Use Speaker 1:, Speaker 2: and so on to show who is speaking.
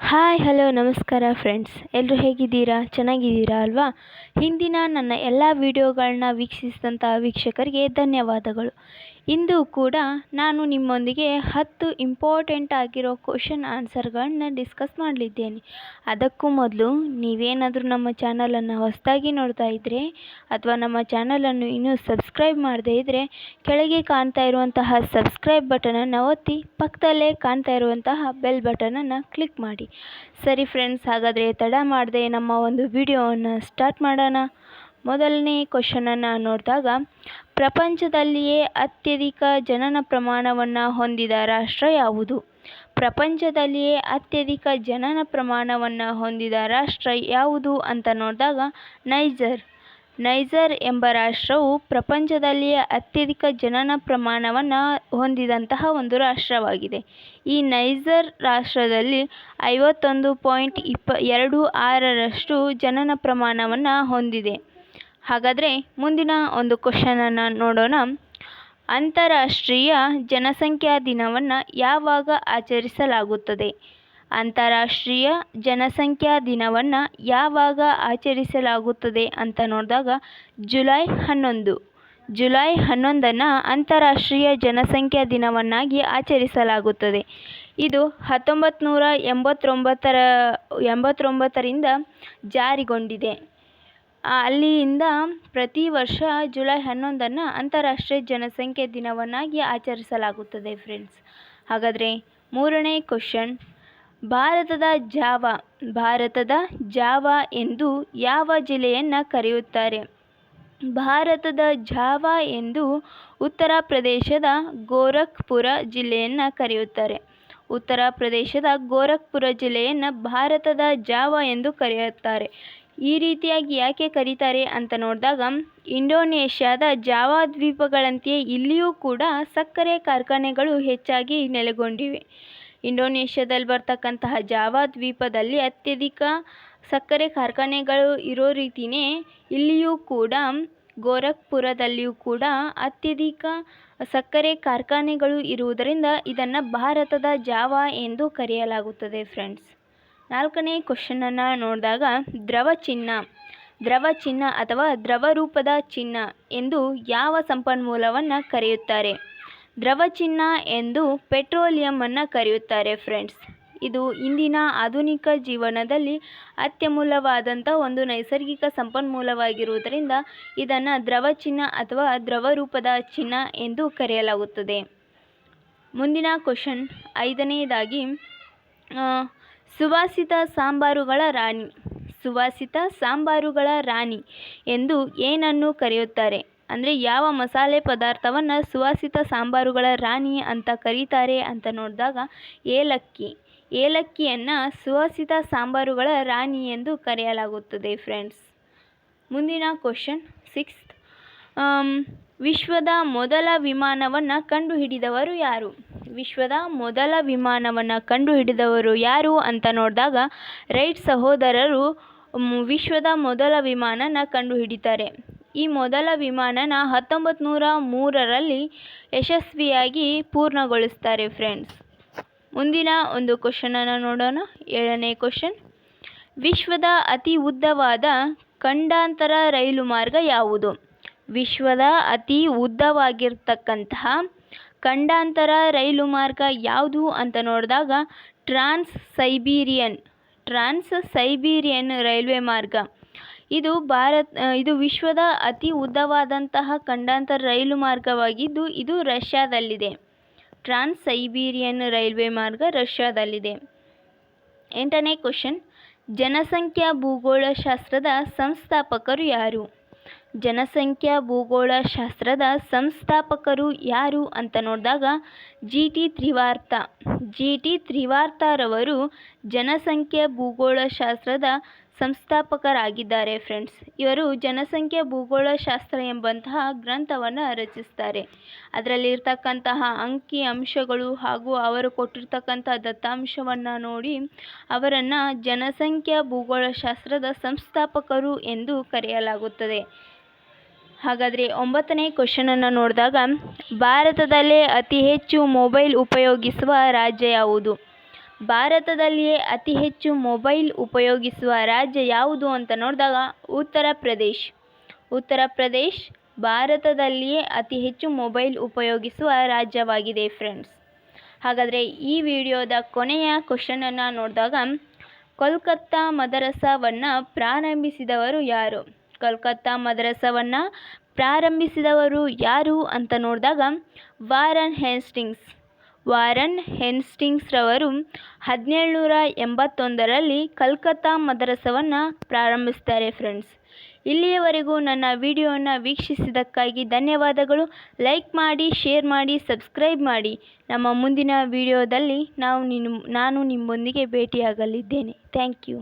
Speaker 1: Hi hello ನಮಸ್ಕಾರ friends, ಎಲ್ಲರೂ ಹೇಗಿದ್ದೀರಾ? ಚೆನ್ನಾಗಿದ್ದೀರಾ ಅಲ್ವಾ? ಹಿಂದಿನ ನನ್ನ ಎಲ್ಲ ವೀಡಿಯೋಗಳನ್ನ ವೀಕ್ಷಿಸಿದಂಥ ವೀಕ್ಷಕರಿಗೆ ಧನ್ಯವಾದಗಳು. ಇಂದು ಕೂಡ ನಾನು ನಿಮ್ಮೊಂದಿಗೆ 10 ಇಂಪಾರ್ಟೆಂಟ್ ಆಗಿರೋ ಕ್ವಶನ್ ಆನ್ಸರ್ಗಳನ್ನ ಡಿಸ್ಕಸ್ ಮಾಡಲಿದ್ದೇನೆ. ಅದಕ್ಕೂ ಮೊದಲು ನೀವೇನಾದರೂ ನಮ್ಮ ಚಾನಲನ್ನು ಹೊಸದಾಗಿ ನೋಡ್ತಾ ಇದ್ದರೆ ಅಥವಾ ನಮ್ಮ ಚಾನಲನ್ನು ಇನ್ನೂ ಸಬ್ಸ್ಕ್ರೈಬ್ ಮಾಡದೇ ಇದ್ದರೆ ಕೆಳಗೆ ಕಾಣ್ತಾ ಇರುವಂತಹ ಸಬ್ಸ್ಕ್ರೈಬ್ ಬಟನನ್ನು ಒತ್ತಿ ಪಕ್ಕದಲ್ಲೇ ಕಾಣ್ತಾ ಇರುವಂತಹ ಬೆಲ್ ಬಟನನ್ನು ಕ್ಲಿಕ್ ಮಾಡಿ. ಸರಿ ಫ್ರೆಂಡ್ಸ್, ಹಾಗಾದರೆ ತಡ ಮಾಡದೆ ನಮ್ಮ ಒಂದು ವಿಡಿಯೋವನ್ನು ಸ್ಟಾರ್ಟ್ ಮಾಡೋಣ. ಮೊದಲನೇ ಕ್ವಶನನ್ನು ನೋಡಿದಾಗ, ಪ್ರಪಂಚದಲ್ಲಿಯೇ ಅತ್ಯಧಿಕ ಜನನ ಪ್ರಮಾಣವನ್ನು ಹೊಂದಿದ ರಾಷ್ಟ್ರ ಯಾವುದು? ಪ್ರಪಂಚದಲ್ಲಿಯೇ ಅತ್ಯಧಿಕ ಜನನ ಪ್ರಮಾಣವನ್ನು ಹೊಂದಿದ ರಾಷ್ಟ್ರ ಯಾವುದು ಅಂತ ನೋಡಿದಾಗ ನೈಜರ್ ಎಂಬ ರಾಷ್ಟ್ರವು ಪ್ರಪಂಚದಲ್ಲಿಯೇ ಅತ್ಯಧಿಕ ಜನನ ಪ್ರಮಾಣವನ್ನು ಹೊಂದಿದಂತಹ ಒಂದು ರಾಷ್ಟ್ರವಾಗಿದೆ. ಈ ನೈಜರ್ ರಾಷ್ಟ್ರದಲ್ಲಿ 51.26ರಷ್ಟು ಜನನ ಪ್ರಮಾಣವನ್ನು ಹೊಂದಿದೆ. ಹಾಗಾದರೆ ಮುಂದಿನ ಒಂದು ಕ್ವಶನನ್ನು ನೋಡೋಣ. ಅಂತಾರಾಷ್ಟ್ರೀಯ ಜನಸಂಖ್ಯಾ ದಿನವನ್ನು ಯಾವಾಗ ಆಚರಿಸಲಾಗುತ್ತದೆ? ಅಂತಾರಾಷ್ಟ್ರೀಯ ಜನಸಂಖ್ಯಾ ದಿನವನ್ನು ಯಾವಾಗ ಆಚರಿಸಲಾಗುತ್ತದೆ ಅಂತ ನೋಡಿದಾಗ ಜುಲೈ 11ನ್ನು ಅಂತಾರಾಷ್ಟ್ರೀಯ ಜನಸಂಖ್ಯಾ ದಿನವನ್ನಾಗಿ ಆಚರಿಸಲಾಗುತ್ತದೆ. ಇದು 1989ರಿಂದ ಜಾರಿಗೊಂಡಿದೆ. ಅಲ್ಲಿಂದ ಪ್ರತಿ ವರ್ಷ ಜುಲೈ 11ನ್ನು ಅಂತಾರಾಷ್ಟ್ರೀಯ ಜನಸಂಖ್ಯೆ ದಿನವನ್ನಾಗಿ ಆಚರಿಸಲಾಗುತ್ತದೆ ಫ್ರೆಂಡ್ಸ್. ಹಾಗಾದರೆ ಮೂರನೇ ಕ್ವಶನ್, ಭಾರತದ ಜಾವಾ ಎಂದು ಯಾವ ಜಿಲ್ಲೆಯನ್ನು ಕರೆಯುತ್ತಾರೆ? ಭಾರತದ ಜಾವಾ ಎಂದು ಉತ್ತರ ಪ್ರದೇಶದ ಗೋರಖ್ಪುರ ಜಿಲ್ಲೆಯನ್ನು ಕರೆಯುತ್ತಾರೆ. ಉತ್ತರ ಪ್ರದೇಶದ ಗೋರಖ್ಪುರ ಜಿಲ್ಲೆಯನ್ನು ಭಾರತದ ಜಾವಾ ಎಂದು ಕರೆಯುತ್ತಾರೆ. ಈ ರೀತಿಯಾಗಿ ಯಾಕೆ ಕರೀತಾರೆ ಅಂತ ನೋಡಿದಾಗ, ಇಂಡೋನೇಷ್ಯಾದ ಜಾವಾ ದ್ವೀಪಗಳಂತೆಯೇ ಇಲ್ಲಿಯೂ ಕೂಡ ಸಕ್ಕರೆ ಕಾರ್ಖಾನೆಗಳು ಹೆಚ್ಚಾಗಿ ನೆಲೆಗೊಂಡಿವೆ. ಇಂಡೋನೇಷ್ಯಾದಲ್ಲಿ ಬರ್ತಕ್ಕಂತಹ ಜಾವಾ ದ್ವೀಪದಲ್ಲಿ ಅತ್ಯಧಿಕ ಸಕ್ಕರೆ ಕಾರ್ಖಾನೆಗಳು ಇರೋ ರೀತಿಯೇ ಇಲ್ಲಿಯೂ ಕೂಡ ಗೋರಖ್ಪುರದಲ್ಲಿಯೂ ಕೂಡ ಅತ್ಯಧಿಕ ಸಕ್ಕರೆ ಕಾರ್ಖಾನೆಗಳು ಇರುವುದರಿಂದ ಇದನ್ನು ಭಾರತದ ಜಾವಾ ಎಂದು ಕರೆಯಲಾಗುತ್ತದೆ ಫ್ರೆಂಡ್ಸ್. ನಾಲ್ಕನೇ ಕ್ವಶನನ್ನು ನೋಡಿದಾಗ, ದ್ರವ ಚಿನ್ನ ಅಥವಾ ದ್ರವರೂಪದ ಚಿನ್ನ ಎಂದು ಯಾವ ಸಂಪನ್ಮೂಲವನ್ನು ಕರೆಯುತ್ತಾರೆ? ದ್ರವ ಚಿನ್ನ ಎಂದು ಪೆಟ್ರೋಲಿಯಮನ್ನು ಕರೆಯುತ್ತಾರೆ ಫ್ರೆಂಡ್ಸ್. ಇದು ಇಂದಿನ ಆಧುನಿಕ ಜೀವನದಲ್ಲಿ ಅತ್ಯಮೂಲ್ಯವಾದಂಥ ಒಂದು ನೈಸರ್ಗಿಕ ಸಂಪನ್ಮೂಲವಾಗಿರುವುದರಿಂದ ಇದನ್ನು ದ್ರವ ಚಿನ್ನ ಅಥವಾ ದ್ರವರೂಪದ ಚಿನ್ನ ಎಂದು ಕರೆಯಲಾಗುತ್ತದೆ. ಮುಂದಿನ ಕ್ವಶನ್, ಐದನೇದಾಗಿ, ಸುವಾಸಿತ ಸಾಂಬಾರುಗಳ ರಾಣಿ ಎಂದು ಏನನ್ನು ಕರೆಯುತ್ತಾರೆ? ಅಂದರೆ ಯಾವ ಮಸಾಲೆ ಪದಾರ್ಥವನ್ನು ಸುವಾಸಿತ ಸಾಂಬಾರುಗಳ ರಾಣಿ ಅಂತ ಕರೀತಾರೆ ಅಂತ ನೋಡಿದಾಗ ಏಲಕ್ಕಿಯನ್ನು ಸುವಾಸಿತ ಸಾಂಬಾರುಗಳ ರಾಣಿ ಎಂದು ಕರೆಯಲಾಗುತ್ತದೆ ಫ್ರೆಂಡ್ಸ್. ಮುಂದಿನ ಕ್ವಶನ್, ಸಿಕ್ಸ್ತ್, ವಿಶ್ವದ ಮೊದಲ ವಿಮಾನವನ್ನು ಕಂಡುಹಿಡಿದವರು ಯಾರು? ವಿಶ್ವದ ಮೊದಲ ವಿಮಾನವನ್ನು ಕಂಡುಹಿಡಿದವರು ಯಾರು ಅಂತ ನೋಡಿದಾಗ ರೈಟ್ ಸಹೋದರರು ವಿಶ್ವದ ಮೊದಲ ವಿಮಾನನ ಕಂಡುಹಿಡಿತಾರೆ. ಈ ಮೊದಲ ವಿಮಾನನ 1903ರಲ್ಲಿ ಯಶಸ್ವಿಯಾಗಿ ಪೂರ್ಣಗೊಳಿಸ್ತಾರೆ ಫ್ರೆಂಡ್ಸ್. ಮುಂದಿನ ಒಂದು ಕ್ವಶನನ್ನು ನೋಡೋಣ. ಏಳನೇ ಕ್ವಶನ್, ವಿಶ್ವದ ಅತಿ ಉದ್ದವಾದ ಖಂಡಾಂತರ ರೈಲು ಮಾರ್ಗ ಯಾವುದು? ವಿಶ್ವದ ಅತಿ ಉದ್ದವಾಗಿರ್ತಕ್ಕಂತಹ ಖಂಡಾಂತರ ರೈಲು ಮಾರ್ಗ ಯಾವುದು ಅಂತ ನೋಡಿದಾಗ ಟ್ರಾನ್ಸ್ ಸೈಬೀರಿಯನ್ ರೈಲ್ವೆ ಮಾರ್ಗ. ಇದು ವಿಶ್ವದ ಅತಿ ಉದ್ದವಾದಂತಹ ಖಂಡಾಂತರ ರೈಲು ಮಾರ್ಗವಾಗಿದ್ದು ಇದು ರಷ್ಯಾದಲ್ಲಿದೆ. ಟ್ರಾನ್ಸ್ ಸೈಬೀರಿಯನ್ ರೈಲ್ವೆ ಮಾರ್ಗ ರಷ್ಯಾದಲ್ಲಿದೆ. ಎಂಟನೇ ಕ್ವಶನ್, ಜನಸಂಖ್ಯಾ ಭೂಗೋಳಶಾಸ್ತ್ರದ ಸಂಸ್ಥಾಪಕರು ಯಾರು? ಜನಸಂಖ್ಯಾ ಭೂಗೋಳಶಾಸ್ತ್ರದ ಸಂಸ್ಥಾಪಕರು ಯಾರು ಅಂತ ನೋಡಿದಾಗ ಜಿ.ಟಿ. ತ್ರಿವಾರ್ತಾರವರು ಜನಸಂಖ್ಯಾ ಭೂಗೋಳಶಾಸ್ತ್ರದ ಸಂಸ್ಥಾಪಕರಾಗಿದ್ದಾರೆ ಫ್ರೆಂಡ್ಸ್. ಇವರು ಜನಸಂಖ್ಯಾ ಭೂಗೋಳಶಾಸ್ತ್ರ ಎಂಬಂತಹ ಗ್ರಂಥವನ್ನು ರಚಿಸ್ತಾರೆ. ಅದರಲ್ಲಿರ್ತಕ್ಕಂತಹ ಅಂಕಿ ಅಂಶಗಳು ಹಾಗೂ ಅವರು ಕೊಟ್ಟಿರ್ತಕ್ಕಂಥ ದತ್ತಾಂಶವನ್ನು ನೋಡಿ ಅವರನ್ನು ಜನಸಂಖ್ಯಾ ಭೂಗೋಳಶಾಸ್ತ್ರದ ಸಂಸ್ಥಾಪಕರು ಎಂದು ಕರೆಯಲಾಗುತ್ತದೆ. ಹಾಗಾದರೆ ಒಂಬತ್ತನೇ ಕ್ವಶನನ್ನು ನೋಡಿದಾಗ, ಭಾರತದಲ್ಲೇ ಅತಿ ಹೆಚ್ಚು ಮೊಬೈಲ್ ಉಪಯೋಗಿಸುವ ರಾಜ್ಯ ಯಾವುದು? ಭಾರತದಲ್ಲಿಯೇ ಅತಿ ಹೆಚ್ಚು ಮೊಬೈಲ್ ಉಪಯೋಗಿಸುವ ರಾಜ್ಯ ಯಾವುದು ಅಂತ ನೋಡಿದಾಗ ಉತ್ತರ ಪ್ರದೇಶ್ ಭಾರತದಲ್ಲಿಯೇ ಅತಿ ಹೆಚ್ಚು ಮೊಬೈಲ್ ಉಪಯೋಗಿಸುವ ರಾಜ್ಯವಾಗಿದೆ ಫ್ರೆಂಡ್ಸ್. ಹಾಗಾದರೆ ಈ ವಿಡಿಯೋದ ಕೊನೆಯ ಕ್ವಶನನ್ನು ನೋಡಿದಾಗ ಕೋಲ್ಕತ್ತಾ ಮದರಸಾವನ್ನು ಪ್ರಾರಂಭಿಸಿದವರು ಯಾರು? ಕೋಲ್ಕತ್ತಾ ಮದರಸಾವನ್ನು ಪ್ರಾರಂಭಿಸಿದವರು ಯಾರು ಅಂತ ನೋಡಿದಾಗ ವಾರನ್ ಹೇಸ್ಟಿಂಗ್ಸ್ ರವರು 1781ರಲ್ಲಿ ಕಲ್ಕತ್ತಾ ಮದರಸಾವನ್ನು ಪ್ರಾರಂಭಿಸ್ತಾರೆ ಫ್ರೆಂಡ್ಸ್. ಇಲ್ಲಿಯವರೆಗೂ ನನ್ನ ವಿಡಿಯೋವನ್ನು ವೀಕ್ಷಿಸಿದ್ದಕ್ಕಾಗಿ ಧನ್ಯವಾದಗಳು. ಲೈಕ್ ಮಾಡಿ, ಶೇರ್ ಮಾಡಿ, ಸಬ್ಸ್ಕ್ರೈಬ್ ಮಾಡಿ. ನಮ್ಮ ಮುಂದಿನ ವಿಡಿಯೋದಲ್ಲಿ ನಾನು ನಿಮ್ಮೊಂದಿಗೆ ಭೇಟಿಯಾಗಲಿದ್ದೇನೆ. Thank you.